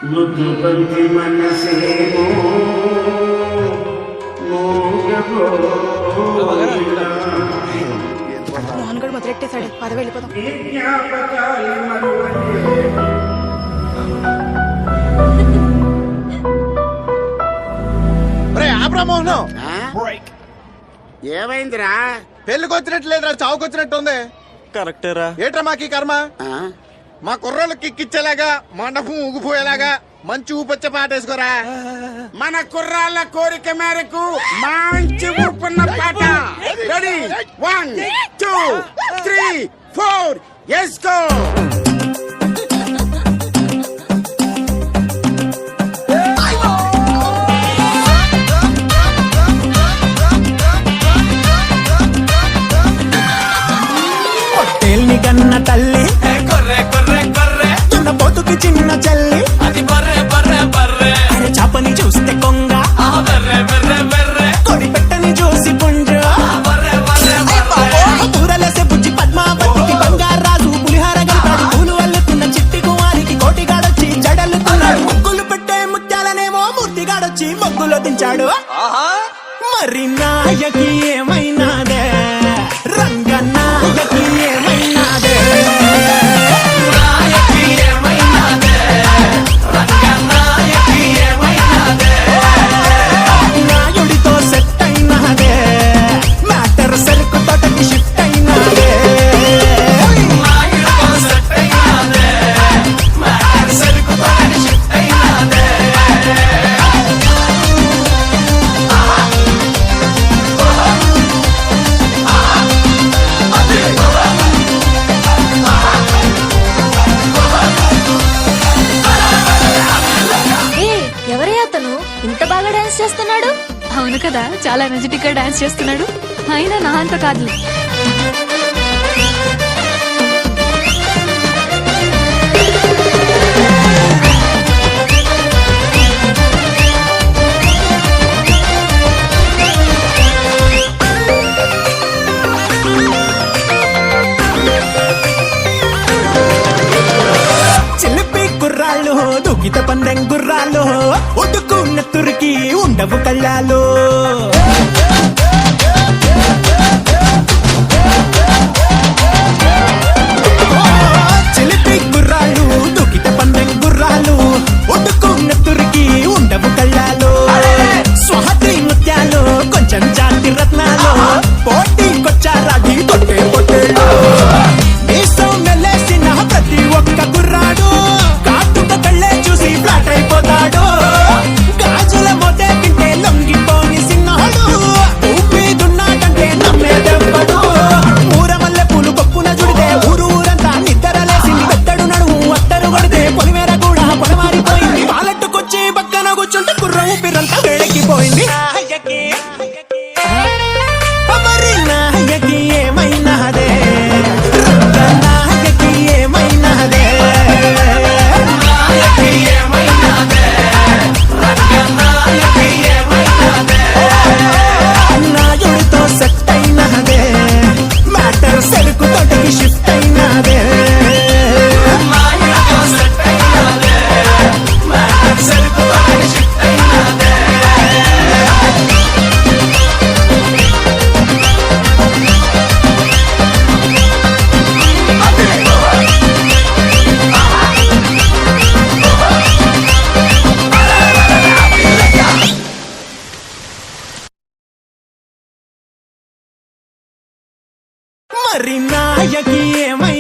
ముద్దు బంతి మనసేమో మోహన్ గడు మొదలెట్టేశాడు. పద వెళ్ళిపోదాం. ఏమైందిరా? పెళ్లికి వచ్చినట్టు లేదురా, చావుకొచ్చినట్టు ఉంది. కరెక్టేరా. ఏట్రా మాకు ఈ కర్మ? మా కుర్రోళ్ళకి కిక్కిచ్చేలాగా, మండపం ఊగిపోయేలాగా మంచి ఊపొచ్చే పాట వేసుకోరా. మన కుర్రాళ్ళ కోరిక మేరకు మంచి ఊపున్న పాట. రెడీ 1 2 3 4 వేసుకో. కన్న తల్లి తున్న పోతుకి చిన్న చల్లి అరే చాపని చూస్తే కొంగ కొడి పెట్టని చూసి పుంజ ఊరలేసే బుజ్జి పద్మావతికి బంగారాజు పులిహార గలిపాడు. పూలు అల్లుతున్న చిట్టి కుమారికి కోటిగాడొచ్చి జడల్లుతున్నాడు. ముగ్గులు పెట్టే ముత్యాలనేమో మూర్తిగాడొచ్చి మొగ్గులో దించాడు. మరి నాయకి ఏమైనాదే, రంగనాయకి ఏమైనాదే, నాయుడితో సెట్ అయినాదే, మ్యాటర్ సరుకు తోటకి షిఫ్ట్ అయినాదే. ఇంత బాగా డాన్స్ చేస్తున్నాడు. అవును కదా, చాలా ఎనర్జెటిక్ గా డాన్స్ చేస్తున్నాడు. అయినా నా అంత కాదులే. దూకిత పందెం గుర్రాలు ఒడ్డుకున్న తురికి ఉండవు కళ్ళాలు. చిలిపి గుర్రాలు దూకిత పందెం గుర్రాలు ఒడ్డుకున్న తురికి ఉండవు కళ్ళాలు. స్వాతి నృత్యాలు కొంచెం జాతి రత్నాలు పోటీ కొచ్చారాగి కొట్టే పొట్టేళ్ళు. దేశం మెల్లేసిన ప్రతి ఒక్క గుర్రాడు చూసి ఫ్లాట్ అయిపోతాడు. గాజుల మోతే తింటే లొంగిపోని సిన్నాడు. ఊపిదున్నాడంటే నమ్మేదెవ్వడు. ఊరమల్లె పూలు పప్పున జుడితే ఊరంతా నిద్రలేసింది. పెద్దడు నడుము అత్తరు కొడితే పొలిమేర కూడా పొలమారిపోయింది. పాలెట్టుకొచ్చి పక్కన కూర్చుంటే కుర్ర ఊపిరంతా వేడెక్కిపోయింది. మరి నాయకి ఏమైనాదే, నాయకి ఏమైనాదే, నాయుడితో సెట్ అయినదే, మ్యాటర్ సరుకు తోటకి షిఫ్ట్ అయినదే. మరి నాయకి ఏమై